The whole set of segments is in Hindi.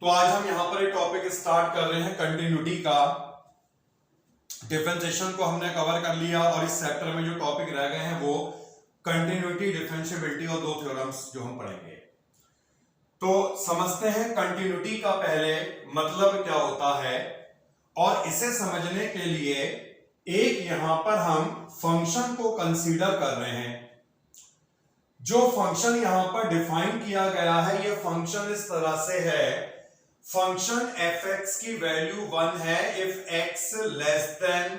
तो आज हम यहां पर एक टॉपिक स्टार्ट कर रहे हैं कंटिन्यूटी का। डिफरेंशिएशन को हमने कवर कर लिया और इस चैप्टर में जो टॉपिक रह गए हैं वो कंटिन्यूटी, डिफरेंशिएबिलिटी और दो थ्योरम्स जो हम पढ़ेंगे। तो समझते हैं कंटिन्यूटी का पहले मतलब क्या होता है, और इसे समझने के लिए एक यहां पर हम फंक्शन को कंसीडर कर रहे हैं। जो फंक्शन यहां पर डिफाइन किया गया है, यह फंक्शन इस तरह से है, फंक्शन fx की वैल्यू 1 है if x less than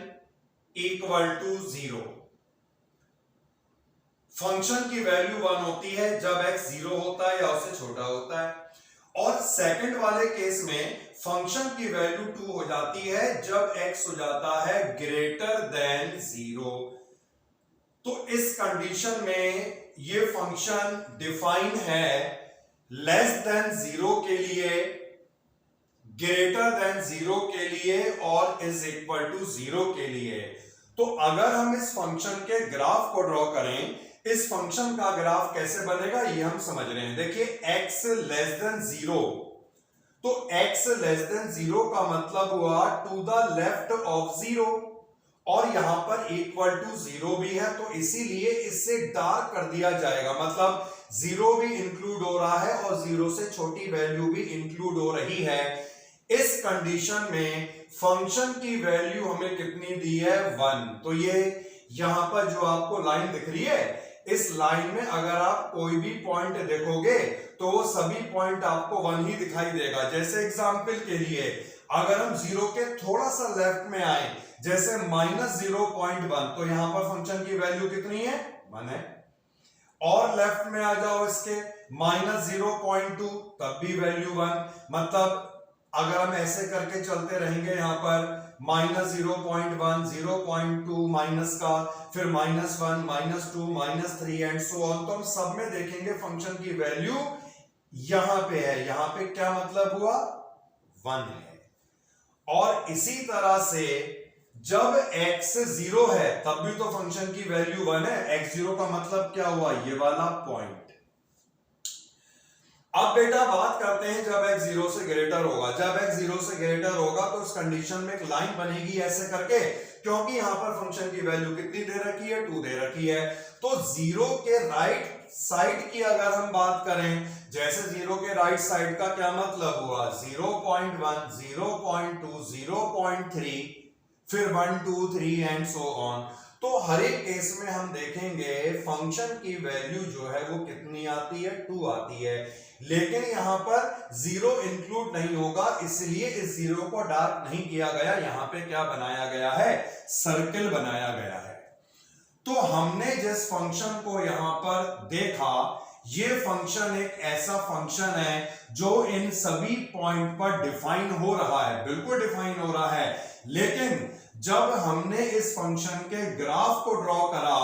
equal to 0। Function की वैल्यू 1 होती है जब x 0 होता है या उससे छोटा होता है, और सेकंड वाले केस में फंक्शन की वैल्यू 2 हो जाती है जब x हो जाता है ग्रेटर देन 0। तो इस कंडीशन में ये फंक्शन डिफाइन है लेस देन 0 के लिए, ग्रेटर देन 0 के लिए और इज इक्वल टू 0 के लिए। तो अगर हम इस फंक्शन के ग्राफ को ड्रॉ करें, इस फंक्शन का ग्राफ कैसे बनेगा ये हम समझ रहे हैं। देखिए x लेस देन 0, तो x लेस देन 0 का मतलब हुआ टू द लेफ्ट ऑफ 0, और यहां पर इक्वल टू 0 भी है, तो इसीलिए इससे डार्क कर दिया जाएगा, मतलब 0 भी इंक्लूड हो रहा है और 0 से छोटी वैल्यू भी इंक्लूड हो रही है। इस कंडीशन में फंक्शन की वैल्यू हमें कितनी दी है 1। तो ये यहां पर जो आपको लाइन दिख रही है, इस लाइन में अगर आप कोई भी पॉइंट देखोगे तो वो सभी पॉइंट आपको 1 ही दिखाई देगा। जैसे एग्जांपल के लिए अगर हम 0 के थोड़ा सा लेफ्ट में आए, जैसे -0.1, तो यहां पर फंक्शन की वैल्यू कितनी है 1 है। और लेफ्ट में आ जाओ इसके -0.2, तब भी वैल्यू 1। मतलब अगर हम ऐसे करके चलते रहेंगे यहां पर -0.1, 0.2 माइनस का, फिर -1, -2, -3 एंड सो ऑन, तो हम सब में देखेंगे फंक्शन की वैल्यू यहां पे है। यहां पे क्या मतलब हुआ 1 है। और इसी तरह से जब x 0 है तब भी तो फंक्शन की वैल्यू 1 है। x 0 का मतलब क्या हुआ, ये वाला पॉइंट। अब बेटा बात करते हैं जब x 0 से ग्रेटर होगा। जब x 0 से ग्रेटर होगा तो उस कंडीशन में एक लाइन बनेगी ऐसे करके, क्योंकि यहां पर फंक्शन की वैल्यू कितनी दे रखी है 2 दे रखी है। तो 0 के राइट साइड की अगर हम बात करें, जैसे 0 के राइट साइड का क्या मतलब हुआ 0.1, 0.2, 0.3, फिर 1, 2, 3 एंड सो ऑन। तो हर एक केस में हम देखेंगे फंक्शन की वैल्यू जो है वो कितनी आती है 2 आती है, लेकिन यहां पर 0 इंक्लूड नहीं होगा, इसलिए इस 0 को डार्क नहीं किया गया। यहां पे क्या बनाया गया है, सर्कल बनाया गया है। तो हमने जिस फंक्शन को यहां पर देखा, ये फंक्शन एक ऐसा फंक्शन है जो इन सभी पॉइंट पर डिफाइन हो रहा है, बिल्कुल डिफाइन हो रहा है। लेकिन जब हमने इस फंक्शन के ग्राफ को ड्रॉ करा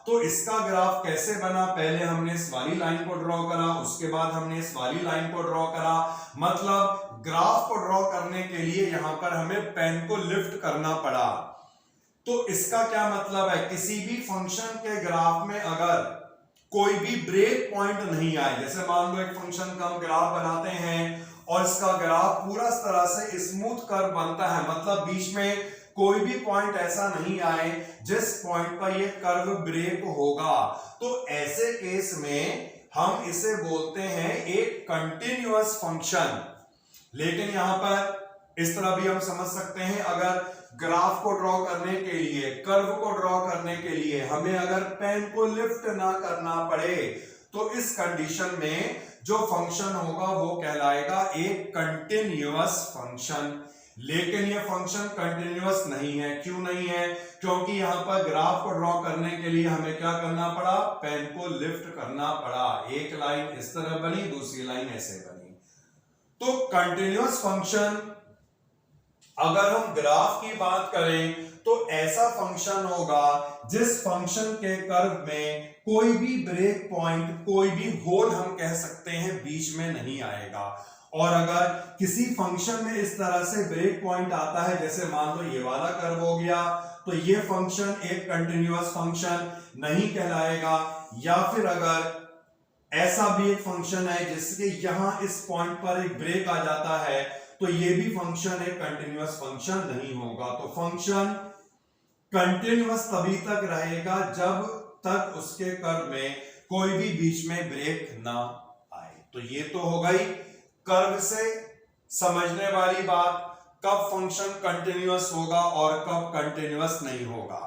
तो इसका ग्राफ कैसे बना, पहले हमने इस वाली लाइन को ड्रॉ करा, उसके बाद हमने इस वाली लाइन को ड्रॉ करा। मतलब ग्राफ को ड्रॉ करने के लिए यहां पर हमें पेन को लिफ्ट करना पड़ा। तो इसका क्या मतलब है, किसी भी फंक्शन के ग्राफ में अगर कोई भी ब्रेक पॉइंट नहीं आए, जैसे मान लो एक फंक्शन का हम ग्राफ बनाते हैं और इसका ग्राफ पूरा इस तरह से स्मूथ कर्व बनता है, मतलब बीच में कोई भी पॉइंट ऐसा नहीं आए जिस पॉइंट पर ये कर्व ब्रेक होगा, तो ऐसे केस में हम इसे बोलते हैं एक कंटिन्यूअस फंक्शन। लेकिन यहां पर इस तरह भी हम समझ सकते हैं, अगर ग्राफ को ड्रॉ करने के लिए, कर्व को ड्रॉ करने के लिए हमें अगर पेन को लिफ्ट ना करना पड़े, तो इस कंडीशन में जो फंक्शन होगा वो कहलाएगा एक कंटिन्यूअस फंक्शन। लेकिन ये फंक्शन कंटिन्यूअस नहीं है। क्यों नहीं है, क्योंकि यहां पर ग्राफ को ड्रॉ करने के लिए हमें क्या करना पड़ा, पेन को लिफ्ट करना पड़ा। एक लाइन इस तरह बनी, दूसरी लाइन ऐसे बनी। तो कंटिन्यूअस फंक्शन अगर हम ग्राफ की बात करें तो ऐसा फंक्शन होगा जिस फंक्शन के कर्व में कोई भी ब्रेक पॉइंट, कोई भी होल हम कह सकते हैं, बीच में नहीं आएगा। और अगर किसी फंक्शन में इस तरह से ब्रेक पॉइंट आता है, जैसे मान लो ये वाला कर्व हो गया, तो ये फंक्शन एक कंटिन्यूअस फंक्शन नहीं कहलाएगा। या फिर अगर ऐसा भी एक फंक्शन है जिसके यहां इस पॉइंट पर एक ब्रेक आ जाता है, तो ये भी फंक्शन एक कंटिन्यूअस फंक्शन नहीं होगा। तो फंक्शन कंटिन्यूअस तभी तक रहेगा जब तक उसके कर्व में कोई भी बीच में ब्रेक ना आए। तो ये तो हो गई कर्व से समझने वाली बात, कब फंक्शन कंटिन्यूअस होगा और कब कंटिन्यूअस नहीं होगा।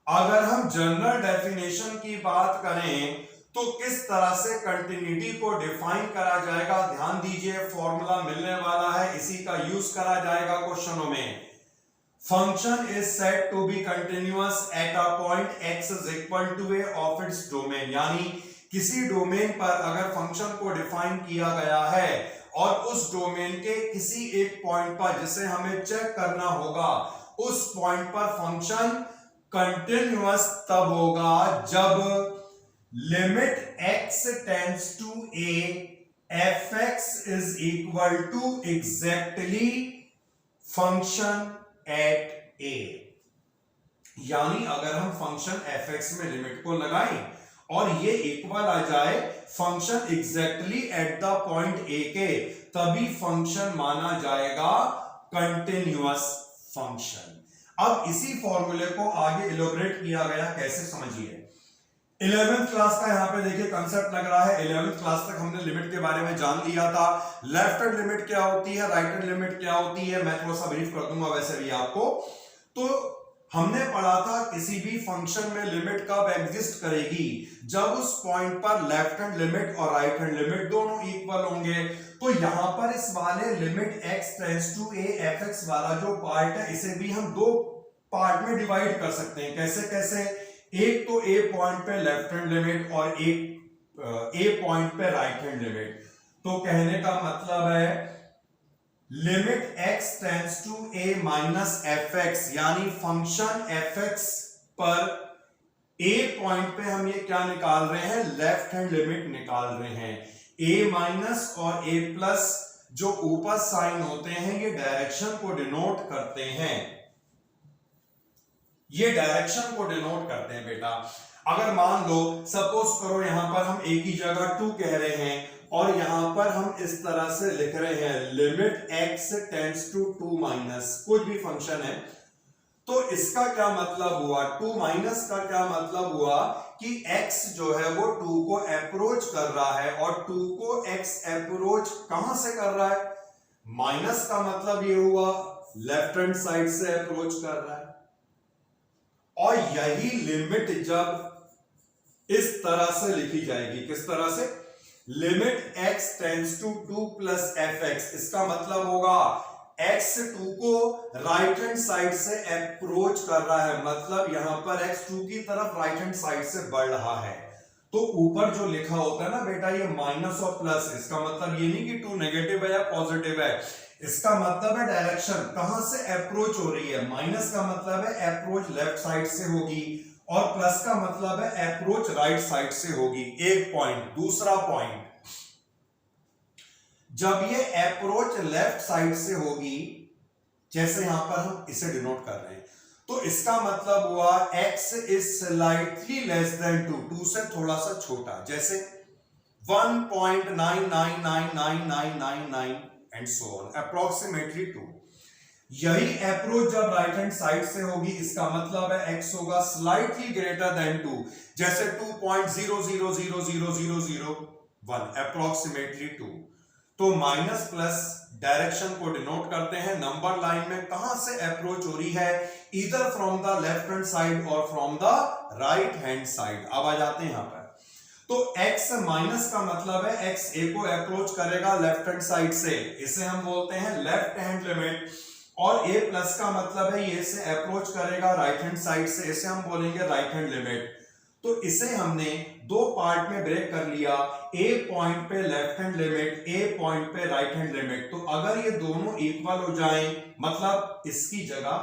अगर हम जनरल डेफिनेशन की बात करें तो किस तरह से कंटिन्यूटी को डिफाइन करा जाएगा, ध्यान दीजिए, फॉर्मूला मिलने वाला है, इसी का यूज करा जाएगा क्वेश्चनों में। Function is said to be continuous at a point x is equal to a of its domain, यानी किसी डोमेन पर अगर फंक्शन को डिफाइन किया गया है और उस डोमेन के किसी एक पॉइंट पर जिसे हमें चेक करना होगा, उस पॉइंट पर फंक्शन कंटिन्यूअस तब होगा जब limit x tends to a fx is equal to exactly function at a। यानी अगर हम फंक्शन fx में लिमिट को लगाएं और ये इक्वल आ जाए function exactly at the point a के, तभी फंक्शन माना जाएगा कंटिन्यूअस फंक्शन। अब इसी फॉर्मूले को आगे इलोबरेट किया गया, कैसे समझिए। 11th क्लास का यहां पे देखिए कंसेप्ट लग रहा है। 11th क्लास तक हमने लिमिट के बारे में जान लिया था, लेफ्ट हैंड लिमिट क्या होती है, राइट हैंड लिमिट क्या होती है, मैं थोड़ा सा ब्रीफ कर दूंगा वैसे भी आपको। तो हमने पढ़ा था किसी भी फंक्शन में लिमिट कब एग्जिस्ट करेगी, जब उस पॉइंट पर लेफ्ट हैंड लिमिट और राइट हैंड लिमिट दोनों इक्वल होंगे। तो यहां पर इस वाले limit x tends to a fx वाला जो पार्ट है, इसे भी हम दो पार्ट में डिवाइड कर सकते हैं। कैसे कैसे, एक तो a पॉइंट पे लेफ्ट हैंड लिमिट और एक a पॉइंट पे राइट हैंड लिमिट। तो कहने का मतलब है limit x tends to a minus fx, यानी फंक्शन fx पर a पॉइंट पे हम ये क्या निकाल रहे हैं, लेफ्ट हैंड लिमिट निकाल रहे हैं। a माइनस और a प्लस जो ऊपर साइन होते हैं ये डायरेक्शन को डिनोट करते हैं, ये डायरेक्शन को डिनोट करते हैं बेटा। अगर मान लो सपोज करो यहां पर हम एक ही जगह 2 कह रहे हैं और यहां पर हम इस तरह से लिख रहे हैं limit x tends to 2 minus कुछ भी फंक्शन है, तो इसका क्या मतलब हुआ, 2 माइनस का क्या मतलब हुआ कि x जो है वो 2 को अप्रोच कर रहा है, और 2 को x अप्रोच कहां से कर रहा है, माइनस का मतलब ये हुआ लेफ्ट हैंड साइड से अप्रोच कर रहा है। और यही लिमिट जब इस तरह से लिखी जाएगी, किस तरह से, limit x tends to 2 plus fx, इसका मतलब होगा x 2 को राइट हैंड साइड से अप्रोच कर रहा है, मतलब यहां पर x 2 की तरफ राइट हैंड साइड से बढ़ रहा है। तो ऊपर जो लिखा होता है ना बेटा ये माइनस और प्लस, इसका मतलब ये नहीं कि 2 नेगेटिव है या पॉजिटिव है, इसका मतलब है डायरेक्शन कहां से अप्रोच हो रही है। माइनस का मतलब है अप्रोच लेफ्ट साइड से होगी और प्लस का मतलब है अप्रोच राइट साइड से होगी। एक पॉइंट, दूसरा पॉइंट, जब ये अप्रोच लेफ्ट साइड से होगी, जैसे यहां पर हम इसे डिनोट कर रहे हैं, तो इसका मतलब हुआ x is slightly less than 2 से थोड़ा सा छोटा, जैसे 1.999999 एंड सो ऑन, अप्रोक्सीमेटली 2। यही अप्रोच जब राइट हैंड साइड से होगी, इसका मतलब है x होगा स्लाइटली ग्रेटर देन 2, जैसे 2.00000001, अप्रोक्सीमेटली 2। तो माइनस प्लस डायरेक्शन को डिनोट करते हैं, नंबर लाइन में कहां से अप्रोच हो रही है, either from the left hand side or from the right hand side. अब आ जाते हैं यहां पर, तो x माइनस का मतलब है x a को अप्रोच करेगा लेफ्ट हैंड साइड से, इसे हम बोलते हैं लेफ्ट हैंड लिमिट, और a प्लस का मतलब है ये से अप्रोच करेगा राइट हैंड साइड से, इसे हम बोलेंगे राइट हैंड लिमिट। तो इसे हमने दो पार्ट में ब्रेक कर लिया, a पॉइंट पे left hand limit, a point पे राइट हैंड लिमिट। तो अगर ये दोनों इक्वल हो जाएं, मतलब इसकी जगह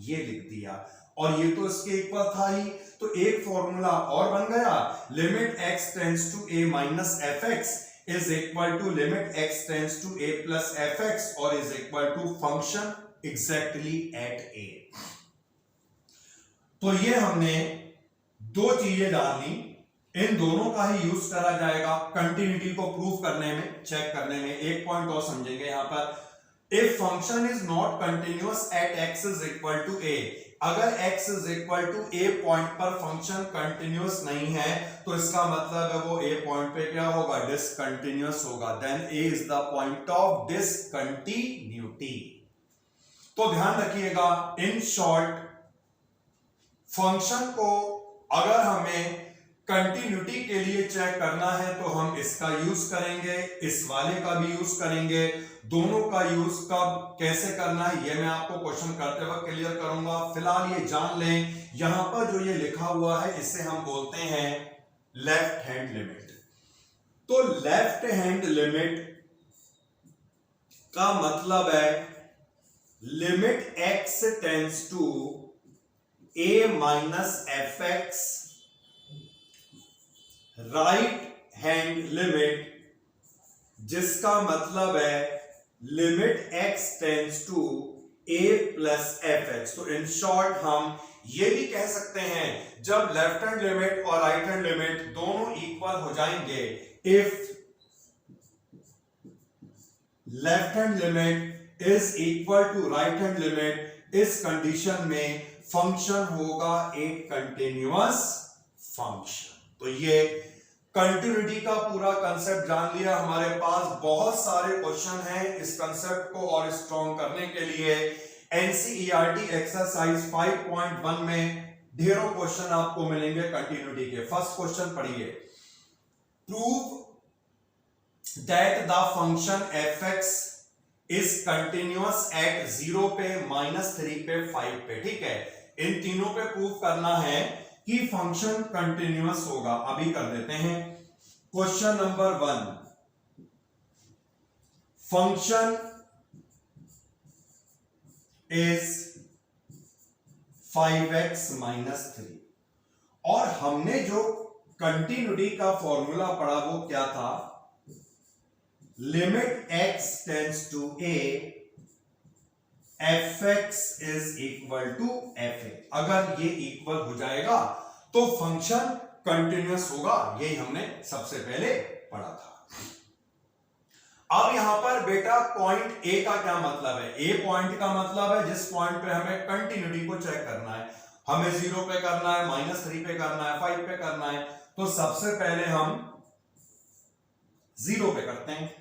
ये लिख दिया और ये तो इसके इक्वल था ही, तो एक फॉर्मूला और बन गया, limit x tends to a minus fx is equal to limit x tends to a plus fx और is equal to function exactly at a। तो ये हमने दो चीजें जान ली इन दोनों का ही यूज करा जाएगा कंटिन्यूटी को प्रूव करने में, चेक करने में। एक पॉइंट और समझेंगे यहां पर, if function is not continuous at x is equal to a, अगर x is equal to a point पर फंक्शन कंटिन्यूअस नहीं है तो इसका मतलब है वो a पॉइंट पे क्या होगा, डिसकंटिन्यूअस होगा। Then a is the point of discontinuity. तो ध्यान रखिएगा, इन शॉर्ट फंक्शन को अगर हमें कंटिन्यूटी के लिए चेक करना है तो हम इसका यूज करेंगे, इस वाले का भी यूज करेंगे। दोनों का यूज कब कैसे करना है ये मैं आपको क्वेश्चन करते वक्त क्लियर करूंगा। फिलहाल ये जान लें, यहां पर जो ये लिखा हुआ है इसे हम बोलते हैं लेफ्ट हैंड लिमिट। तो लेफ्ट हैंड लिमिट का मतलब है limit x tends to a minus F X, right hand limit जिसका मतलब है limit x tends to a plus F X. तो इन शॉर्ट हम ये भी कह सकते हैं जब लेफ्ट हैंड लिमिट और राइट हैंड लिमिट दोनों इक्वल हो जाएंगे, if left hand limit is equal to right hand limit, इस कंडीशन में फंक्शन होगा एक कंटिन्यूअस फंक्शन। तो ये कंटिन्यूटी का पूरा कंसेप्ट जान लिया। हमारे पास बहुत सारे क्वेश्चन हैं इस कंसेप्ट को और स्ट्रॉन्ग करने के लिए। एनसीईआरटी एक्सरसाइज 5.1 में ढेरों क्वेश्चन आपको मिलेंगे कंटिन्यूटी के। फर्स्ट क्वेश्चन पढ़िए, prove that the function F X is continuous at 0 पे, -3 पे, 5 पे। ठीक है, इन तीनों पे प्रूव करना है कि फंक्शन कंटिन्यूअस होगा। अभी कर देते हैं। Question number 1, function is 5x minus 3, और हमने जो कंटिन्यूटी का फॉर्मूला पढ़ा वो क्या था, limit x tends to a fx is equal to fa। अगर ये इक्वल हो जाएगा तो फंक्शन कंटिन्यूअस होगा, यही हमने सबसे पहले पढ़ा था। अब यहां पर बेटा पॉइंट A का क्या मतलब है, A पॉइंट का मतलब है जिस पॉइंट पे हमें कंटिन्यूटी को चेक करना है। हमें 0 पे करना है, -3 पे करना है, 5 पे करना है। तो सबसे पहले हम 0 पे करते हैं।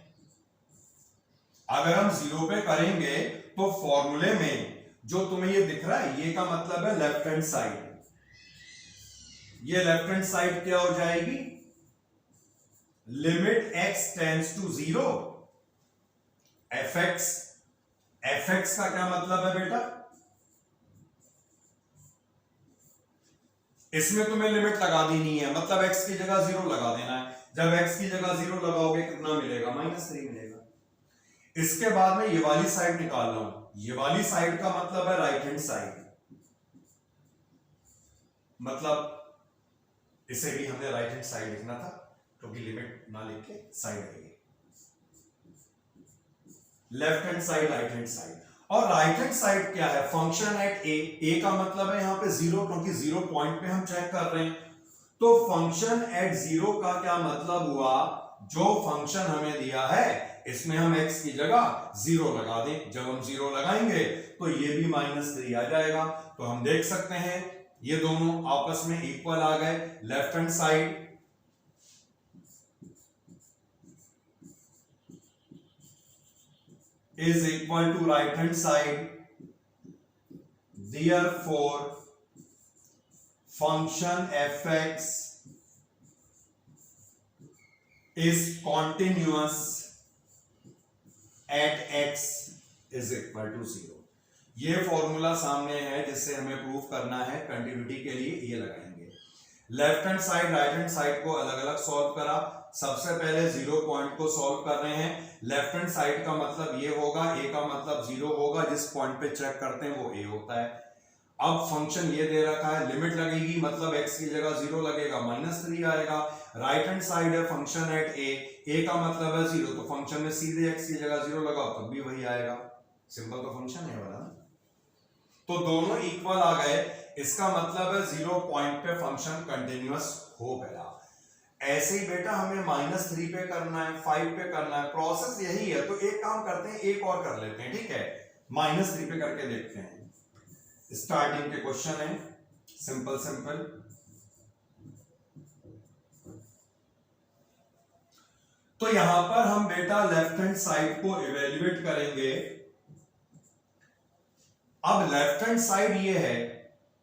अगर हम 0 पे करेंगे तो फॉर्मूले में जो तुम्हें ये दिख रहा है ये का मतलब है लेफ्ट हैंड साइड। ये लेफ्ट हैंड साइड क्या हो जाएगी, limit x tends to 0 fx। fx का क्या मतलब है बेटा, इसमें तुम्हें लिमिट लगा देनी है, मतलब x की जगह 0 लगा देना है। जब x की जगह 0 लगाओगे कितना मिलेगा, -3 मिलेगा। इसके बाद में ये वाली साइड निकाल रहा हूं, ये वाली साइड का मतलब है राइट हैंड साइड, मतलब इसे भी हमने राइट हैंड साइड लिखना था क्योंकि लिमिट ना लिख के साइड है। Left hand side, right hand side. और राइट हैंड साइड क्या है, फंक्शन एट a का मतलब है यहां पे 0, क्योंकि 0 पॉइंट पे हम चेक कर रहे हैं। तो फंक्शन एट 0 का क्या मतलब हुआ, जो फंक्शन हमें दिया है इसमें हम x की जगह 0 लगा दें। जब हम 0 लगाएंगे तो ये भी -3 आ जाएगा। तो हम देख सकते हैं ये दोनों आपस में इक्वल आ गए। Left hand side is equal to right hand side, therefore function fx is continuous at x is equal to 0। ये फॉर्मूला सामने है जिससे हमें प्रूव करना है कंटिन्यूटी के लिए, ये लगाएंगे। Left hand side right hand side को अलग अलग सॉल्व करा। सबसे पहले 0 पॉइंट को सॉल्व कर रहे हैं। लेफ्ट हैंड साइड का मतलब ये होगा, a का मतलब 0 होगा, जिस पॉइंट पे चेक करते हैं वो a होता है। अब फंक्शन ये दे रखा है, लिमिट लगेगी मतलब x की जगह 0 लगेगा, -3 आएगा। राइट हैंड साइड है फंक्शन एट a का मतलब है 0, तो फंक्शन में सीधे x की जगह 0 लगाओ तब भी वही आएगा। सिंपल तो फंक्शन है वाला। तो दोनों इक्वल आ गए, इसका मतलब है 0 पॉइंट पे फंक्शन कंटिन्यूअस हो गया। ऐसे ही बेटा हमें -3 पे करना है, 5 पे करना है, प्रोसेस यही है। तो एक काम करते हैं, एक और कर लेते हैं, ठीक है, -3 पे करके देखते हैं। स्टार्टिंग के क्वेश्चन है, सिंपल सिंपल। तो यहां पर हम बेटा लेफ्ट हैंड साइड को इवेल्युएट करेंगे। अब लेफ्ट हैंड साइड ये है,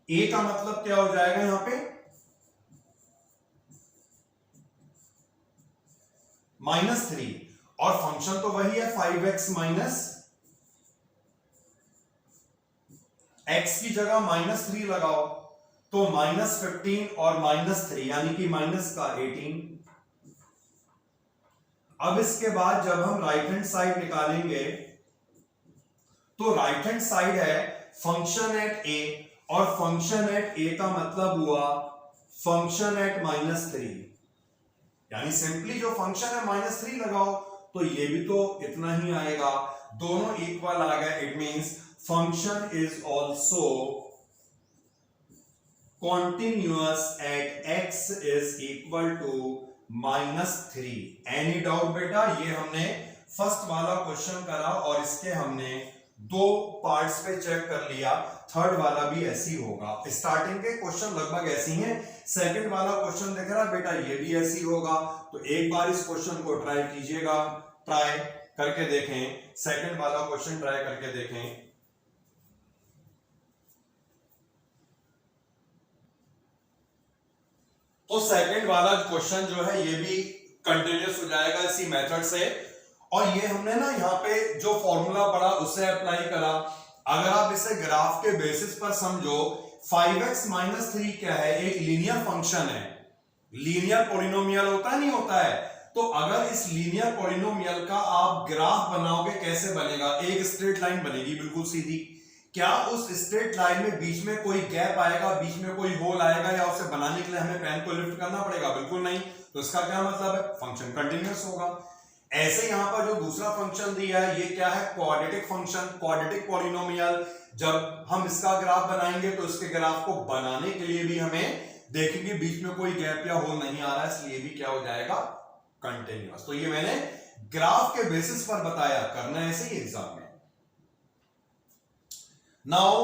ए का मतलब क्या हो जाएगा यहां पे, -3, और फंक्शन तो वही है 5x माइनस x की जगह -3 लगाओ, तो -15 और -3 यानी कि माइनस का 18। अब इसके बाद जब हम राइट हैंड साइड निकालेंगे तो राइट हैंड साइड है फंक्शन एट ए, और फंक्शन एट ए का मतलब हुआ फंक्शन एट -3, यानी सिंपली जो फंक्शन है -3 लगाओ, तो ये भी तो इतना ही आएगा, दोनों इक्वल आ गए। It means function is also continuous at x is equal to -3। Any doubt बेटा? ये हमने फर्स्ट वाला क्वेश्चन करा और इसके हमने 2 पार्ट्स पे चेक कर लिया, थर्ड वाला भी ऐसे ही होगा। स्टार्टिंग के क्वेश्चन लगभग ऐसे ही हैं, सेकंड वाला क्वेश्चन दिख रहा है बेटा, ये भी ऐसे ही होगा। तो एक बार इस क्वेश्चन को ट्राई कीजिएगा, ट्राई करके देखें, सेकंड वाला क्वेश्चन ट्राई करके देखें। तो सेकंड वाला क्वेश्चन जो है ये भी कंटिन्यूस हो जाएगा इसी मेथड से, और ये हमने ना यहाँ पे जो फॉर्मूला पढ़ा उससे अप्लाई करा। अगर आप इसे ग्राफ के बेसिस पर समझो, 5x - 3 क्या है, एक लीनियर फंक्शन है, लीनियर पॉलिनोमियल होता नहीं होता है। तो अगर इस लीनियर पॉलिनोमियल का आप ग्राफ बनाओगे, कैसे बनेगा, एक स्ट्रेट लाइन बनेगी बिल्कुल सीधी। क्या उस स्ट्रेट लाइन में बीच में कोई गैप आएगा, बीच में कोई होल आएगा, या उसे बनाने के लिए हमें पेन को लिफ्ट करना पड़ेगा? बिल्कुल नहीं। तो इसका क्या मतलब है, फंक्शन कंटिन्यूअस होगा। ऐसे यहां पर जो दूसरा फंक्शन दिया है ये क्या है, क्वाड्रेटिक फंक्शन, क्वाड्रेटिक पॉलिनोमियल। जब हम इसका ग्राफ बनाएंगे तो इसके ग्राफ को बनाने के लिए भी हमें देखेंगे बीच में कोई गैप या होल नहीं आ रहा है, इसलिए भी क्या हो जाएगा, कंटिन्यूअस। तो ये मैंने ग्राफ के बेसिस पर बताया, करना ऐसे ही एग्जाम में। नाउ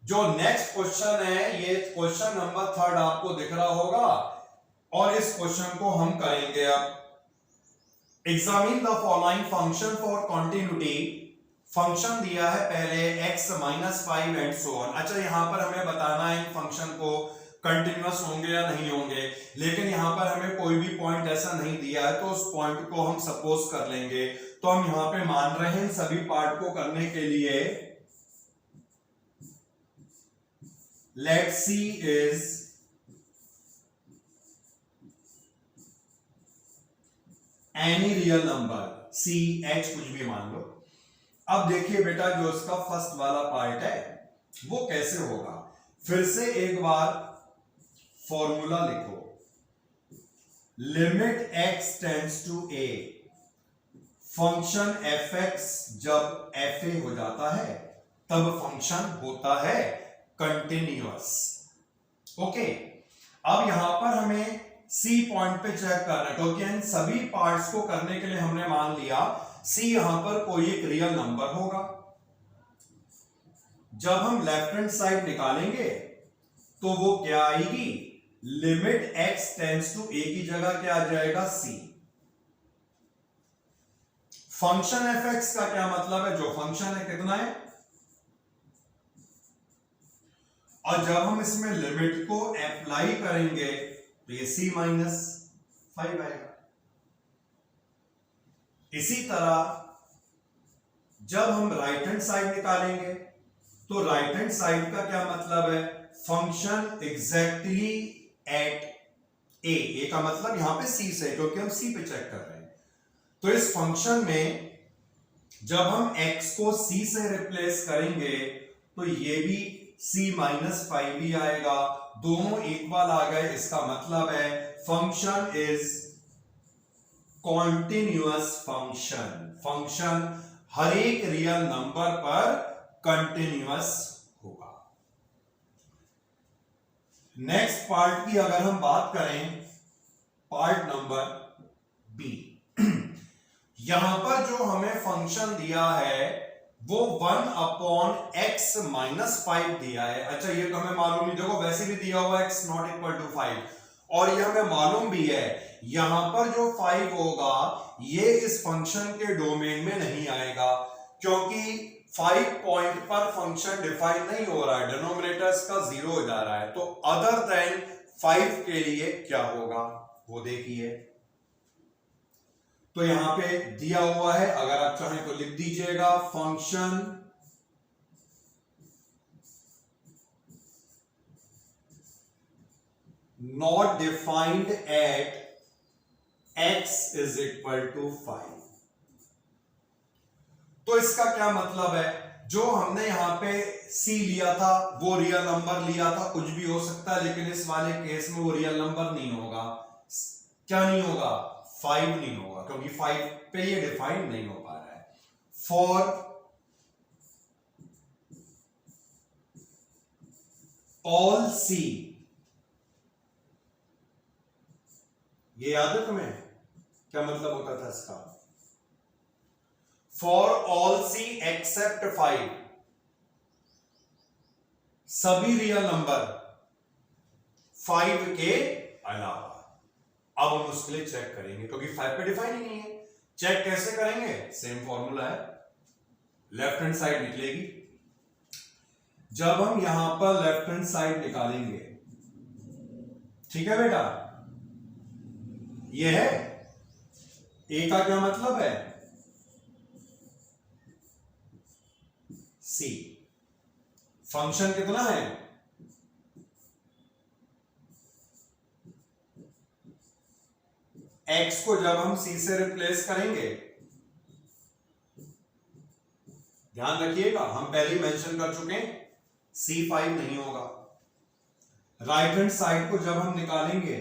जो नेक्स्ट क्वेश्चन है, ये क्वेश्चन नंबर 3 आपको दिख रहा होगा, और इस क्वेश्चन को हम करेंगे अब। Examine the following function for continuity. Function दिया है पहले x - 5 एंड सो ऑन। अच्छा, यहां पर हमें बताना है इन फंक्शन को कंटिन्यूअस होंगे या नहीं होंगे, लेकिन यहां पर हमें कोई भी पॉइंट ऐसा नहीं दिया है, तो उस पॉइंट को हम सपोज कर लेंगे। तो हम यहां पे मान रहे हैं सभी पार्ट को करने के लिए let C is any real number, C H कुछ भी मान लो। अब देखिए बेटा, जो इसका फर्स्ट वाला पार्ट है वो कैसे होगा। फिर से एक बार फॉर्मूला लिखो, limit x tends to a, function fx जब fa हो जाता है तब फंक्शन होता है कंटिन्यूअस। ओके, अब यहां पर हमें C पॉइंट पे चेक करना है, क्योंकि इन सभी पार्ट्स को करने के लिए हमने मान लिया C यहां पर कोई एक रियल नंबर होगा। जब हम लेफ्ट हैंड साइड निकालेंगे तो वो क्या आएगी, limit x tends to a की जगह क्या आ जाएगा, C। फंक्शन fx का क्या मतलब है, जो फंक्शन है कितना है, और जब हम इसमें लिमिट को अप्लाई करेंगे तो ये C - 5 आएगा। इसी तरह जब हम राइट हैंड साइड निकालेंगे तो राइट हैंड साइड का क्या मतलब है, फंक्शन एग्जैक्टली एट ए का मतलब यहां पे C से, क्योंकि हम C पे चेक कर रहे हैं। तो इस फंक्शन में जब हम x को C से रिप्लेस करेंगे तो ये भी C - 5 भी आएगा, दोनों इक्वल आ गए। इसका मतलब है function is continuous function, function हर एक रियल नंबर पर कंटिन्यूअस होगा। नेक्स्ट पार्ट की अगर हम बात करें पार्ट नंबर बी। यहां पर जो हमें फंक्शन दिया है वो 1/x-5 दिया है। अच्छा ये तो हमें मालूम ही, देखो वैसे भी दिया हुआ x नॉट इक्वल टू 5 और ये हमें मालूम भी है यहां पर जो 5 होगा ये इस फंक्शन के डोमेन में नहीं आएगा, क्योंकि 5 पॉइंट पर फंक्शन डिफाइन नहीं हो रहा है, डिनोमिनेटर्स का 0 हो जा रहा है। तो अदर देन 5 के लिए क्या होगा वो देखिए। तो यहां पे दिया हुआ है, अगर आप चाहें तो लिख दीजिएगा function not defined at x is equal to 5। तो इसका क्या मतलब है, जो हमने यहां पे c लिया था वो रियल नंबर लिया था, कुछ भी हो सकता है, लेकिन इस वाले केस में वो रियल नंबर नहीं होगा। क्या नहीं होगा, 5 नहीं होगा, क्योंकि 5 पे ये डिफाइन नहीं हो पा रहा है। फॉर ऑल c, ये याद है तुम्हें क्या मतलब होता था इसका, फॉर ऑल c एक्सेप्ट 5, सभी रियल नंबर 5 के अलावा। अब हम उसके लिए चेक करेंगे, क्योंकि 5 पे डिफाइन ही नहीं है। चेक कैसे करेंगे, सेम फॉर्मूला है, लेफ्ट हैंड साइड निकलेगी। जब हम यहां पर लेफ्ट हैंड साइड निकालेंगे, ठीक है बेटा, ये है a का क्या मतलब है, c। फंक्शन कितना है, x को जब हम c से रिप्लेस करेंगे, ध्यान रखिएगा हम पहले ही मेंशन कर चुके हैं c 5 नहीं होगा। राइट हैंड साइड को जब हम निकालेंगे,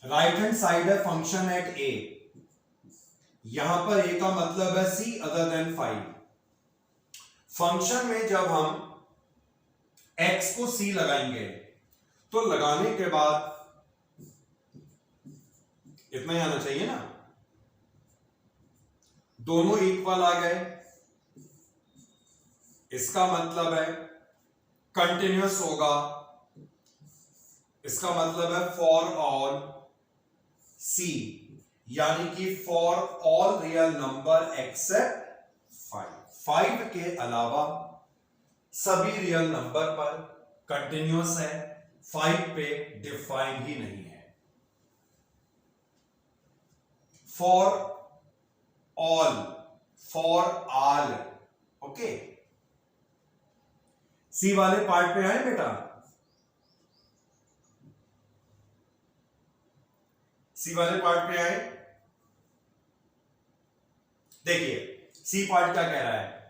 राइट हैंड साइड है फंक्शन एट a, यहां पर a का मतलब है c अदर देन 5। फंक्शन में जब हम x को c लगाएंगे तो लगाने के बाद इतना ही आना चाहिए ना, दोनों इक्वल आ गए, इसका मतलब है कंटिन्यूअस होगा, इसका मतलब है फॉर ऑल c, यानी कि for all real number except 5, 5 के अलावा सभी रियल नंबर पर कंटिन्यूअस है, 5 पे डिफाइन ही नहीं है। For all okay. सी वाले पार्ट पे आए बेटा, सी वाले पार्ट पे आए, देखिए सी पार्ट क्या कह रहा है,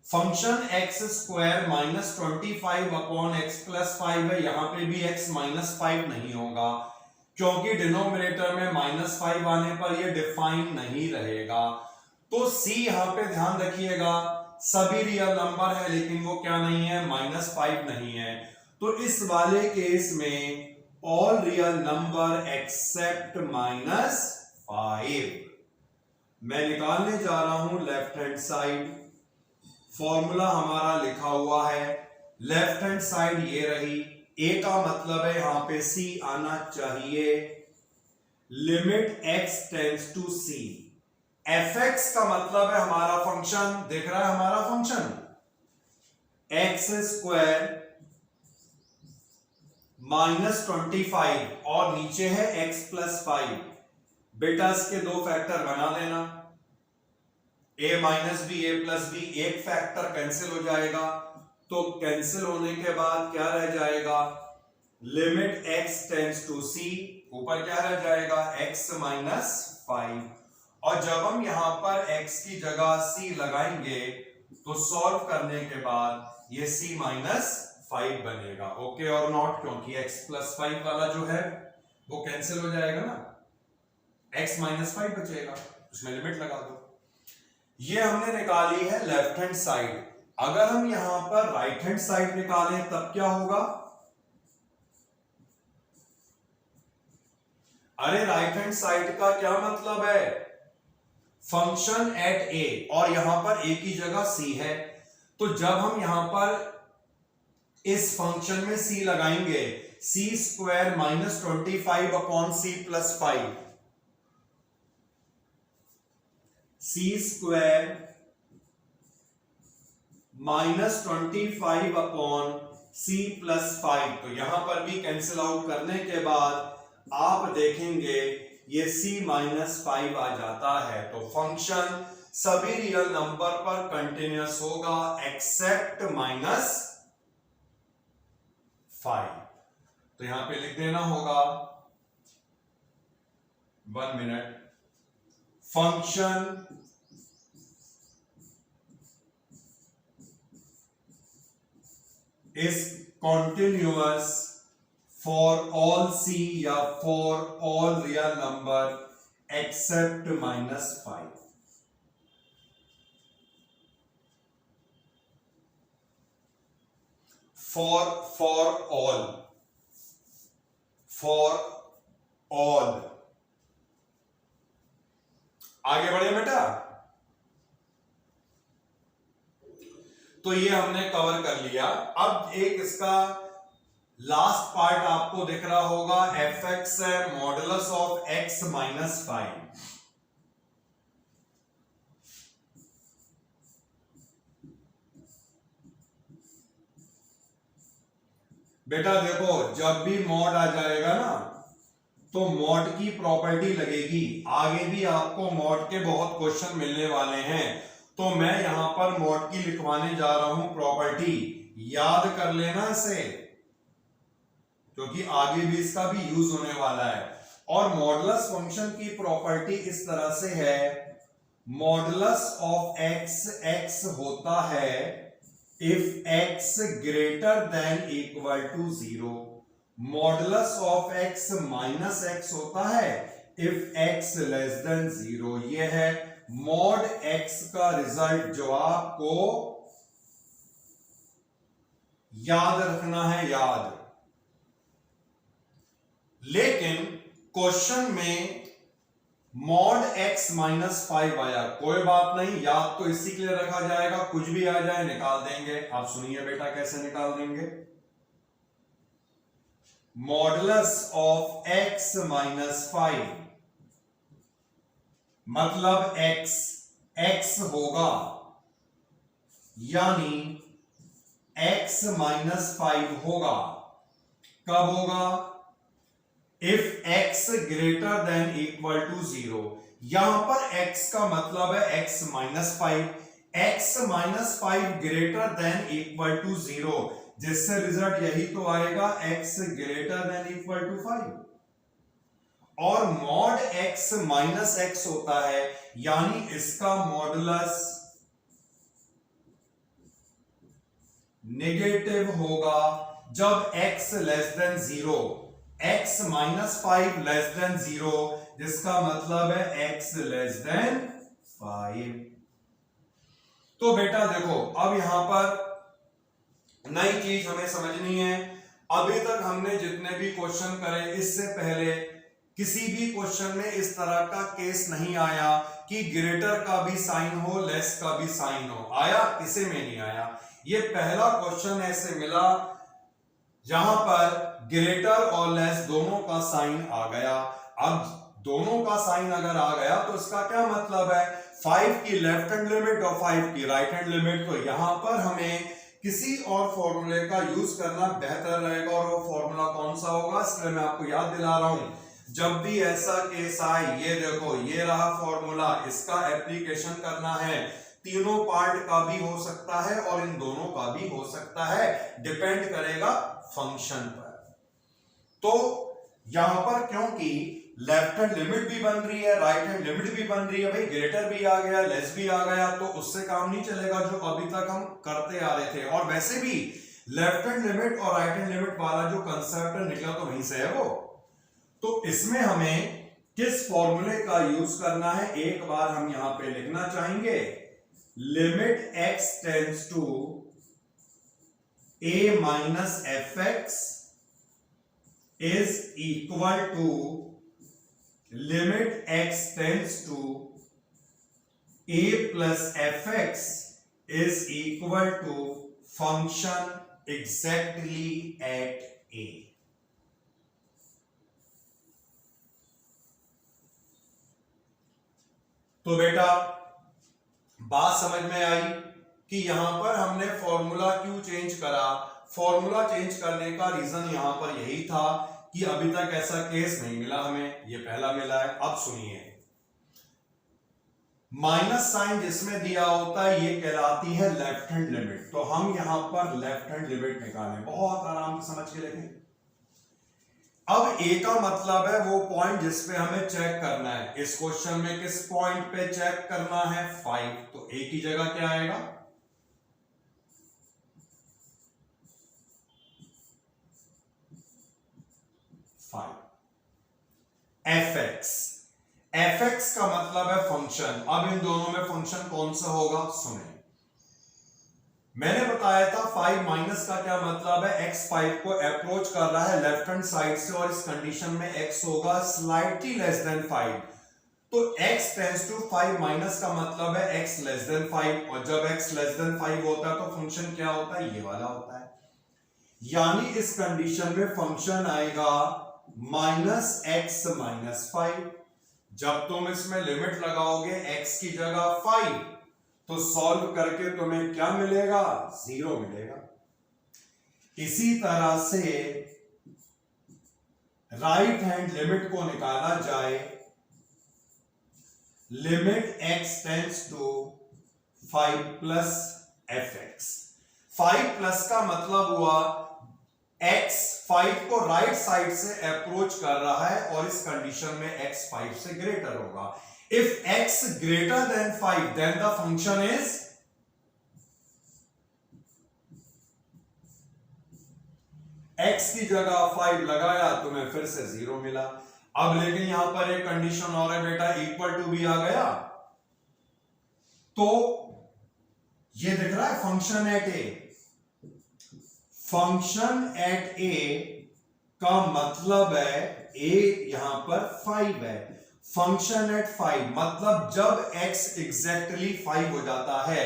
function x square minus 25 upon x plus 5 है, यहां पे भी x माइनस 5 नहीं होगा, क्योंकि डिनोमिनेटर में माइनस 5 आने पर यह डिफाइन नहीं रहेगा। तो c यहां पे ध्यान रखिएगा सभी रियल नंबर है, लेकिन वो क्या नहीं है, माइनस 5 नहीं है। तो इस वाले केस में all real number except minus 5 मैं निकालने जा रहा हूं लेफ्ट हैंड साइड। फॉर्मूला हमारा लिखा हुआ है, लेफ्ट हैंड साइड ये रही, a का मतलब है यहां पे c आना चाहिए, limit x tends to c, fx का मतलब है हमारा फंक्शन, दिख रहा है हमारा फंक्शन एक्स स्क्वायर माइनस 25 और नीचे है x प्लस 5। बेटा इसके दो फैक्टर बना देना, a minus B A plus B, एक फैक्टर कैंसिल हो जाएगा, तो कैंसिल होने के बाद क्या रह जाएगा, limit x tends to c, ऊपर क्या रह जाएगा x माइनस 5। और जब हम यहां पर x की जगह c लगाएंगे तो सॉल्व करने के बाद ये c माइनस 5 बनेगा, ओके और नॉट, क्योंकि x प्लस 5 वाला जो है वो कैंसिल हो जाएगा ना, x माइनस 5 बचेगा, उसमें लिमिट लगा दो। ये हमने निकाली है लेफ्ट हैंड साइड। अगर हम यहां पर राइट हैंड साइड निकालें तब क्या होगा, अरे राइट हैंड साइड का क्या मतलब है, फंक्शन एट ए, और यहां पर ए की जगह सी है, तो जब हम यहां पर इस फंक्शन में सी लगाएंगे, C square minus 25 upon C plus 5, C square minus 25 upon C plus 5, तो यहां पर भी कैंसिल आउट करने के बाद आप देखेंगे ये c माइनस 5 आ जाता है। तो फंक्शन सभी रियल नंबर पर कंटिन्यूअस होगा एक्सेप्ट माइनस 5। तो यहां पे लिख देना होगा 1 minute, function is continuous for all c या for all real number except minus 5। for all आगे बढ़े बेटा। तो ये हमने कवर कर लिया। अब एक इसका लास्ट पार्ट आपको दिख रहा होगा, एफ एक्स है मॉडुलस ऑफ एक्स माइनस 5। बेटा देखो, जब भी मॉड आ जाएगा ना तो मॉड की प्रॉपर्टी लगेगी। आगे भी आपको मॉड के बहुत क्वेश्चन मिलने वाले हैं, तो मैं यहां पर मॉड की लिखवाने जा रहा हूं प्रॉपर्टी, याद कर लेना इसे क्योंकि आगे भी इसका भी यूज होने वाला है। और मॉडुलस फंक्शन की प्रॉपर्टी इस तरह से है, मॉडुलस ऑफ एक्स एक्स होता है if x greater than equal to 0, modulus of x minus x होता है इफ x लेस देन 0। ये है मॉड x का रिजल्ट जो आपको याद रखना है, याद। लेकिन क्वेश्चन में मॉड x माइनस 5 आया, कोई बात नहीं, याद तो इसी के लिए रखा जाएगा, कुछ भी आ जाए निकाल देंगे। आप सुनिए बेटा कैसे निकाल देंगे। मॉडुलस ऑफ x माइनस 5 मतलब x होगा, यानी x माइनस 5 होगा। कब होगा? If x greater than equal to 0। यहां पर x का मतलब है x minus 5, x minus 5 greater than equal to 0, जिससे रिजल्ट यही तो आएगा x greater than equal to 5। और मॉड x माइनस x होता है, यानी इसका मॉडुलस नेगेटिव होगा जब x less then 0, x minus 5 less than 0, जिसका मतलब है x लेस देन 5। तो बेटा देखो, अब यहां पर नई चीज हमें समझनी है। अभी तक हमने जितने भी क्वेश्चन करे, इससे पहले किसी भी क्वेश्चन में इस तरह का केस नहीं आया कि ग्रेटर का भी साइन हो, लेस का भी साइन हो। आया? किसी में नहीं आया। ये पहला क्वेश्चन ऐसे मिला जहां पर ग्रेटर और लेस दोनों का साइन आ गया। अब दोनों का साइन अगर आ गया तो इसका क्या मतलब है, 5 की लेफ्ट हैंड लिमिट और 5 की राइट हैंड लिमिट। तो यहां पर हमें किसी और फॉर्मूले का यूज करना बेहतर रहेगा, और वो फॉर्मूला कौन सा होगा, इसलिए मैं आपको याद दिला रहा हूं। जब भी ऐसा केस आए, ये देखो ये रहा फॉर्मूला, इसका एप्लीकेशन करना है। तीनों पार्ट का भी हो सकता है और इन दोनों का भी हो सकता है, डिपेंड करेगा फंक्शन पर। तो यहां पर क्योंकि लेफ्ट हैंड लिमिट भी बन रही है, राइट हैंड लिमिट भी बन रही है, भाई ग्रेटर भी आ गया, लेस भी आ गया, तो उससे काम नहीं चलेगा जो अभी तक हम करते आ रहे थे। और वैसे भी लेफ्ट हैंड लिमिट और राइट हैंड लिमिट वाला जो कंसेप्ट निकला तो वहीं से है वो। तो इसमें हमें किस फॉर्मूले का यूज करना है, एक बार हम यहां पे लिखना चाहेंगे, limit x tends to a minus F X is equal to limit x tends to a plus F X is equal to function exactly at a। तो बेटा बात समझ में आई कि यहां पर हमने फॉर्मूला क्यों चेंज करा। फॉर्मूला चेंज करने का रीजन यहां पर यही था कि अभी तक ऐसा केस नहीं मिला हमें, ये पहला मिला है। अब सुनिए, माइनस साइन जिसमें दिया होता है ये कहलाती है लेफ्ट हैंड लिमिट। तो हम यहां पर लेफ्ट हैंड लिमिट निकालें, बहुत आराम से समझ के लिखें। अब ए का मतलब है वो पॉइंट जिस पे हमें चेक करना है। इस क्वेश्चन में किस पॉइंट पे चेक करना है? 5। तो ए की जगह क्या आएगा? 5। एफ एक्स का मतलब है फंक्शन। अब इन दोनों में फंक्शन कौन सा होगा? सुने, मैंने बताया था 5 माइनस का क्या मतलब है? x 5 को अप्रोच कर रहा है लेफ्ट हैंड साइड से और इस कंडीशन में x होगा स्लाइटली लेस देन 5। तो x टेंड्स टू 5 माइनस का मतलब है x लेस देन 5, और जब x लेस देन 5 होता है तो फंक्शन क्या होता है? ये वाला होता है। यानी इस कंडीशन में फंक्शन आएगा माइनस x माइनस 5। जब तुम इसमें लिमिट लगाओगे x की जगह 5 तो सॉल्व करके तुम्हें क्या मिलेगा? 0 मिलेगा। इसी तरह से राइट हैंड लिमिट को निकाला जाए, limit x tends to 5 plus F X. 5 plus का मतलब हुआ x 5 को राइट साइड से अप्रोच कर रहा है और इस कंडीशन में x 5 से ग्रेटर होगा। If x greater than 5, then the function is x की जगह 5 लगाया तो मैं फिर से 0 मिला। अब लेकिन यहां पर एक कंडीशन और है बेटा, इक्वल टू भी आ गया तो ये दिख रहा है function at A. Function at A का मतलब है a यहां पर 5 है। फंक्शन एट 5 मतलब जब x एग्जैक्टली 5 हो जाता है,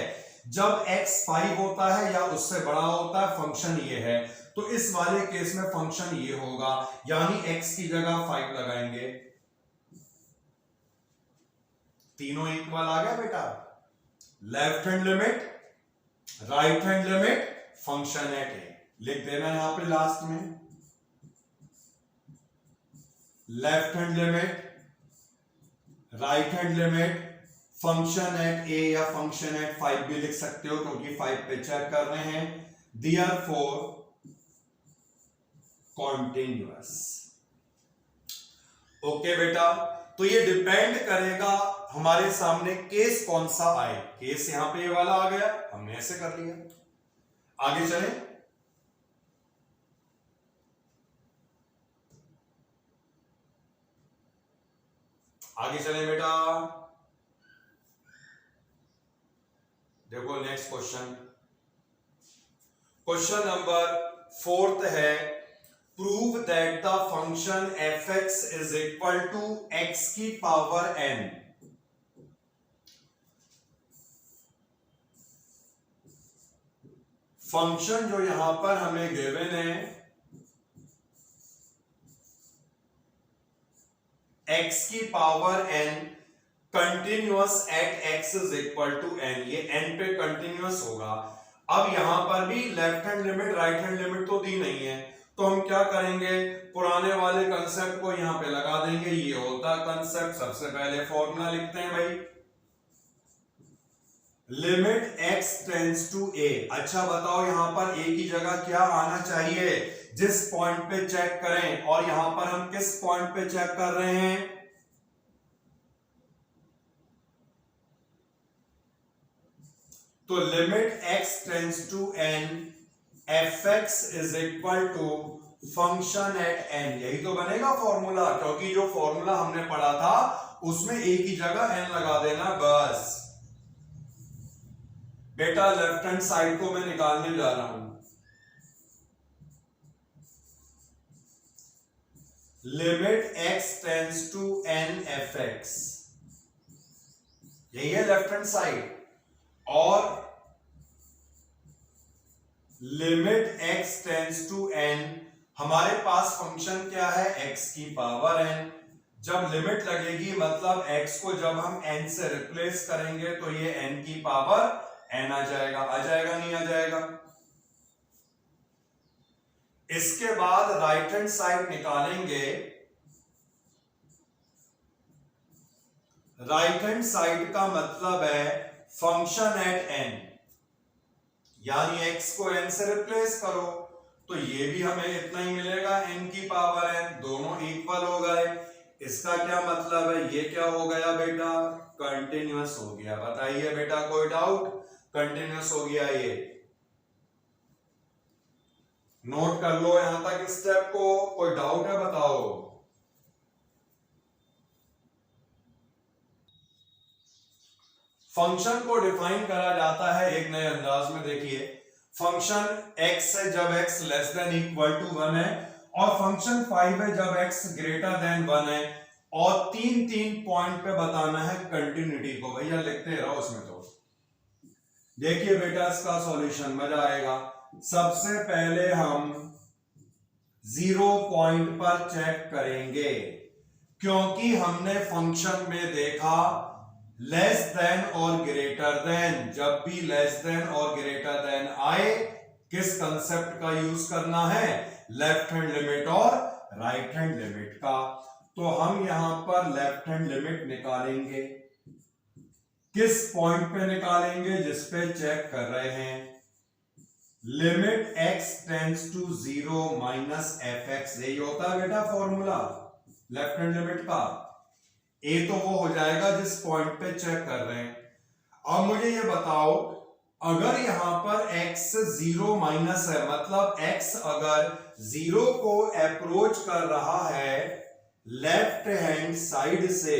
जब x 5 होता है या उससे बड़ा होता है, फंक्शन ये है। तो इस वाले केस में फंक्शन ये होगा, यानी x की जगह 5 लगाएंगे। तीनों इक्वल आ गया बेटा। Left hand limit, right hand limit, function at A. लिख देना यहां पे लास्ट में, left hand limit, right hand limit, function at A या फंक्शन एट 5 भी लिख सकते हो क्योंकि 5 पे चेक कर रहे हैं। Therefore continuous. ओके बेटा, तो ये डिपेंड करेगा हमारे सामने केस कौन सा आए। केस यहां पे ये वाला आ गया, हमने ऐसे कर लिया। आगे चले, आगे चले बेटा। देखो नेक्स्ट क्वेश्चन, क्वेश्चन नंबर 4 है, prove that the function F X is equal to X की पावर n। फंक्शन जो यहां पर हमें गिवन है x की power n continuous at x is equal to n, ये n पे कंटिन्यूअस होगा। अब यहां पर भी left hand limit right hand limit तो दी नहीं है, तो हम क्या करेंगे, पुराने वाले कंसेप्ट को यहां पे लगा देंगे। ये होता कंसेप्ट, सबसे पहले फॉर्मूला लिखते हैं भाई, limit x tends to a। अच्छा बताओ यहां पर a की जगह क्या आना चाहिए? जिस पॉइंट पे चेक करें, और यहां पर हम किस पॉइंट पे चेक कर रहे हैं? तो limit x tends to n, F X is equal to function at n। यही तो बनेगा फॉर्मूला, क्योंकि जो फॉर्मूला हमने पढ़ा था उसमें a की जगह n लगा देना बस। बेटा लेफ्ट हैंड साइड को मैं निकालने जा रहा हूं। Limit x tends to n F X, यही है लेफ्ट हैंड साइड, और limit x tends to n, हमारे पास फंक्शन क्या है x की पावर n। जब लिमिट लगेगी मतलब x को जब हम n से रिप्लेस करेंगे तो ये n की पावर n आ जाएगा नहीं आ जाएगा। इसके बाद राइट हैंड साइड निकालेंगे, राइट हैंड साइड का मतलब है फंक्शन एट n, यानी x को n से रिप्लेस करो तो ये भी हमें इतना ही मिलेगा n की पावर n, दोनों इक्वल हो गए। इसका क्या मतलब है, ये क्या हो गया बेटा, कंटिन्यूअस हो गया। बताइए बेटा कोई डाउट, कंटिन्यूअस हो गया ये, नोट कर लो यहां तक स्टेप को, कोई डाउट है बताओ। फंक्शन को डिफाइन करा जाता है एक नए अंदाज में, देखिए फंक्शन x है जब x less than equal to 1 है, और फंक्शन 5 है जब x ग्रेटर देन 1 है, और तीन पॉइंट पे बताना है कंटिन्यूटी को। भैया लिखते रहो उसमें। तो देखिए बेटा इसका सॉल्यूशन मजा आएगा। सबसे पहले हम 0 पॉइंट पर चेक करेंगे, क्योंकि हमने फंक्शन में देखा लेस देन और ग्रेटर देन, जब भी लेस देन और ग्रेटर देन आए किस कंसेप्ट का यूज करना है, लेफ्ट हैंड लिमिट और राइट हैंड लिमिट का। तो हम यहां पर लेफ्ट हैंड लिमिट निकालेंगे, किस पॉइंट पे निकालेंगे, जिस पे चेक कर रहे हैं, limit x tends to 0 minus F X, यही होता है बेटा फॉर्मूला लेफ्ट हैंड लिमिट का। ए तो वो हो जाएगा जिस पॉइंट पे चेक कर रहे हैं। अब मुझे ये बताओ, अगर यहां पर x 0 माइनस है, मतलब x अगर 0 को अप्रोच कर रहा है लेफ्ट हैंड साइड से,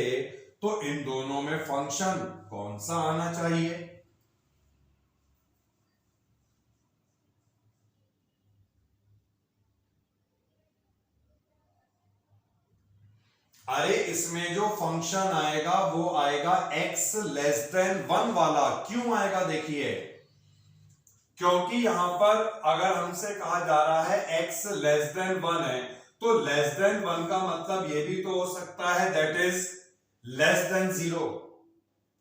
तो इन दोनों में फंक्शन कौन सा आना चाहिए। अरे इसमें जो फंक्शन आएगा वो आएगा x लेस देन 1 वाला। क्यों आएगा, देखिए क्योंकि यहां पर अगर हमसे कहा जा रहा है x लेस देन 1 है, तो लेस देन 1 का मतलब ये भी तो हो सकता है दैट इज लेस देन 0।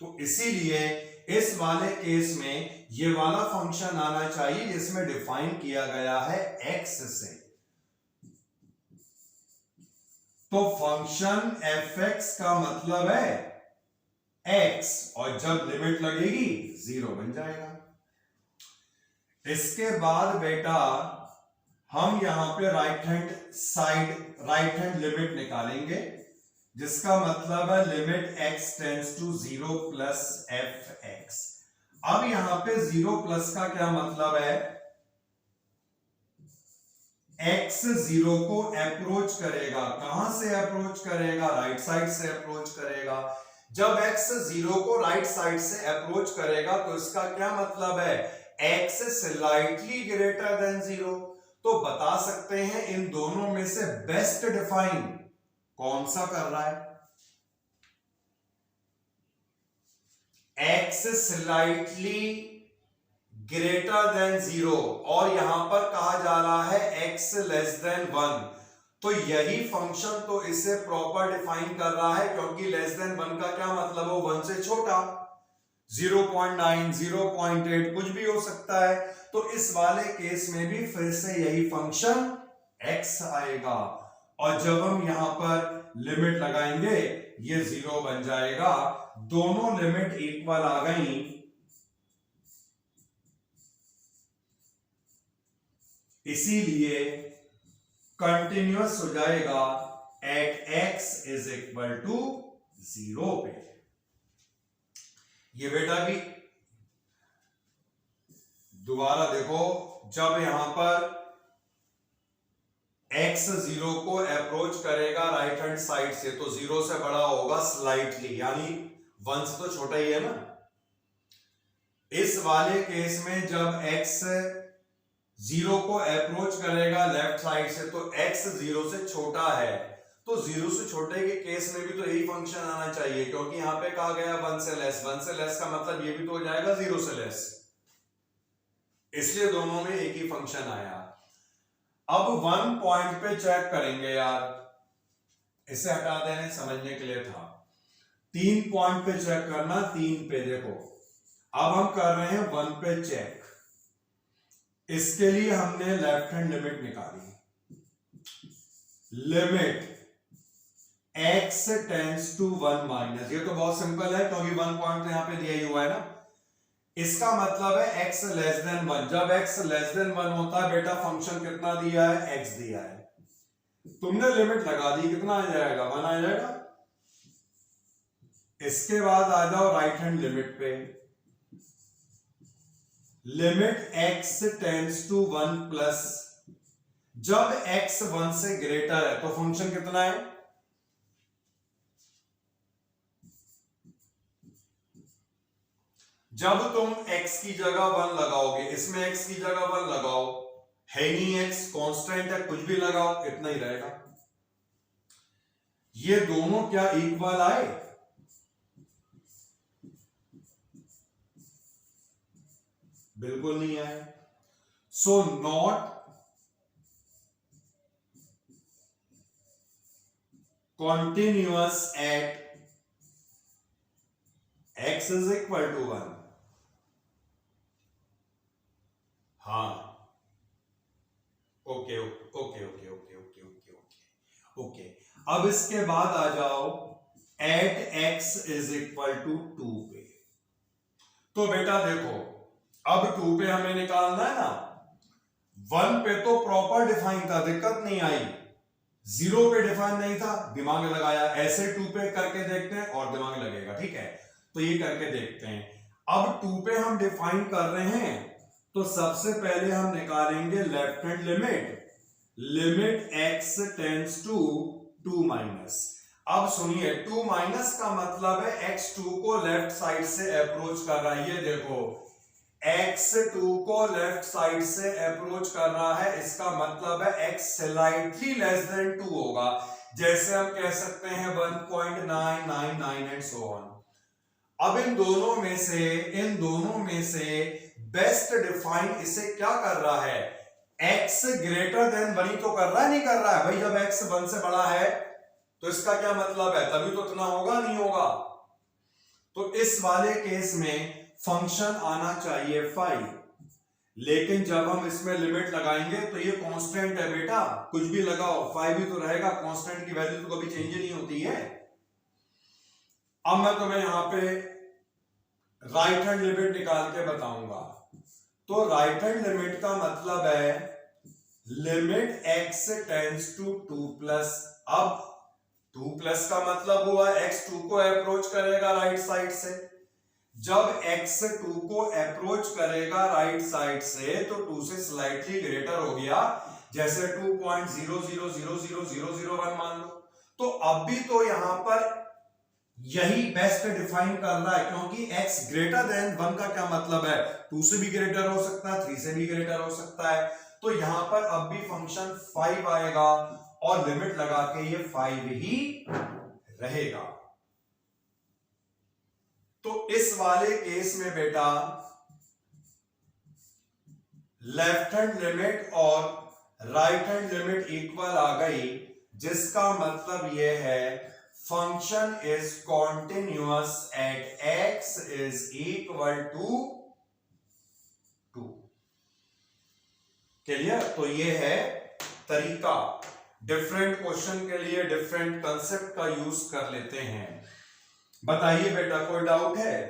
तो इसीलिए इस वाले केस में ये वाला फंक्शन आना चाहिए जिसमें डिफाइन किया गया है x से। तो फंक्शन fx का मतलब है x, और जब लिमिट लगेगी 0 बन जाएगा। इसके बाद बेटा हम यहां पे right hand side right hand limit निकालेंगे, जिसका मतलब है limit x tends to 0 plus F X. अब यहां पे 0 प्लस का क्या मतलब है, x 0 को अप्रोच करेगा, कहां से अप्रोच करेगा, राइट साइड से अप्रोच करेगा। जब x 0 को राइट साइड से अप्रोच करेगा तो इसका क्या मतलब है, x स्लाइटली ग्रेटर देन 0। तो बता सकते हैं इन दोनों में से बेस्ट डिफाइन कौन सा कर रहा है, x स्लाइटली ग्रेटर देन 0, और यहां पर कहा जा रहा है x लेस देन 1। तो यही फंक्शन तो इसे प्रॉपर डिफाइन कर रहा है, क्योंकि लेस देन 1 का क्या मतलब हो, 1 से छोटा, 0.9 0.8 कुछ भी हो सकता है। तो इस वाले केस में भी फिर से यही फंक्शन x आएगा, और जब हम यहां पर लिमिट लगाएंगे ये 0 बन जाएगा। दोनों लिमिट इक्वल आ गई, इसीलिए कंटिन्यूअस हो जाएगा at x is equal to 0 पे। ये बेटा भी दोबारा देखो, जब यहां पर x 0 को अप्रोच करेगा राइट हैंड साइड से, तो 0 से बड़ा होगा स्लाइटली, यानी 1 से तो छोटा ही है ना। इस वाले केस में जब x 0 को अप्रोच करेगा लेफ्ट साइड से, तो x 0 से छोटा है, तो 0 से छोटे के केस में भी तो यही फंक्शन आना चाहिए, क्योंकि यहां पे कहा गया 1 से लेस, 1 से लेस का मतलब ये भी तो हो जाएगा 0 से लेस, इसलिए दोनों में एक ही फंक्शन आया। अब 1 पॉइंट पे चेक करेंगे यार, इसे हटा देने समझने के लिए था। 3 पॉइंट पे चेक करना, 3 पे देखो, अब हम कर रहे हैं 1 पे चेक। इसके लिए हमने लेफ्ट हैंड लिमिट निकाली, limit x tends to 1 minus, ये तो बहुत सिंपल है क्योंकि 1 पॉइंट तो यहां पे दिया ही हुआ है ना। इसका मतलब है x लेस देन 1, जब x लेस देन 1 होता है बेटा फंक्शन कितना दिया है, x दिया है, तुमने लिमिट लगा दी, कितना आ जाएगा, 1 आ जाएगा। इसके बाद आ जाओ राइट हैंड लिमिट पे, limit x tends to 1 plus, जब x 1 से ग्रेटर है तो फंक्शन कितना है, जब तुम x की जगह 1 लगाओगे, इसमें x की जगह 1 लगाओ, है नहीं x, कांस्टेंट है, कुछ भी लगाओ इतना ही रहेगा। ये दोनों क्या इक्वल आए, बिल्कुल नहीं आए। So not continuous at x is equal to 1। हाँ, okay okay okay okay okay okay okay okay. अब इसके बाद आ जाओ at x is equal to 2 पे। तो बेटा देखो, अब 2 पे हमें निकालना है ना, 1 पे तो प्रॉपर डिफाइन था, दिक्कत नहीं आई, 0 पे डिफाइन नहीं था, दिमाग लगाया, ऐसे 2 पे करके देखते हैं और दिमाग लगेगा, ठीक है। तो ये करके देखते हैं। अब 2 पे हम डिफाइन कर रहे हैं, तो सबसे पहले हम निकालेंगे left hand limit, limit x tends to 2 minus. अब सुनिए, 2 माइनस का मतलब है x 2 को लेफ्ट साइड से अप्रोच कर रहा है, ये देखो x 2 को लेफ्ट साइड से अप्रोच कर रहा है, इसका मतलब है x स्लाइटली लेस देन 2 होगा, जैसे हम कह सकते हैं 1.999 एंड सो ऑन। अब इन दोनों में से बेस्ट डिफाइन इसे क्या कर रहा है, x ग्रेटर देन 1 तो कर रहा है, नहीं कर रहा है भाई, जब x 1 से बड़ा है तो इसका क्या मतलब है, तभी तो इतना होगा, नहीं होगा। तो इस वाले केस में फंक्शन आना चाहिए 5, लेकिन जब हम इसमें लिमिट लगाएंगे तो ये कांस्टेंट है बेटा, कुछ भी लगाओ 5 ही तो रहेगा, कांस्टेंट की वैल्यू तो कभी चेंज नहीं होती है। अब मैं तुम्हें यहां पे राइट हैंड लिमिट निकाल के बताऊंगा। तो राइट हैंड लिमिट का मतलब है limit x tends to 2 plus. अब 2 प्लस का मतलब हुआ x 2 को अप्रोच करेगा राइट साइड से, जब x 2 को अप्रोच करेगा राइट साइड से तो 2 से स्लाइटली ग्रेटर हो गया, जैसे 2.00000001 मान लो। तो अब भी तो यहां पर यही बेस्ट डिफाइन कर रहा है, क्योंकि x ग्रेटर देन 1 का क्या मतलब है, 2 से भी ग्रेटर हो सकता है, 3 से भी ग्रेटर हो सकता है। तो यहां पर अब भी फंक्शन 5 आएगा और लिमिट लगा के ये 5 ही रहेगा। तो इस वाले केस में बेटा लेफ्ट हैंड लिमिट और राइट हैंड लिमिट इक्वल आ गई, जिसका मतलब यह है function is continuous at x is equal to 2। Clear? तो ये है तरीका, डिफरेंट क्वेश्चन के लिए डिफरेंट कंसेप्ट का यूज कर लेते हैं। बताइए बेटा, कोई डाउट है?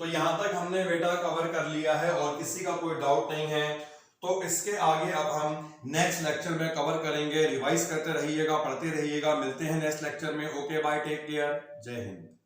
तो यहां तक हमने बेटा कवर कर लिया है और किसी का कोई डाउट नहीं है, तो इसके आगे अब हम नेक्स्ट लेक्चर में कवर करेंगे। रिवाइज करते रहिएगा, पढ़ते रहिएगा। मिलते हैं नेक्स्ट लेक्चर में। ओके बाय, टेक केयर, जय हिंद।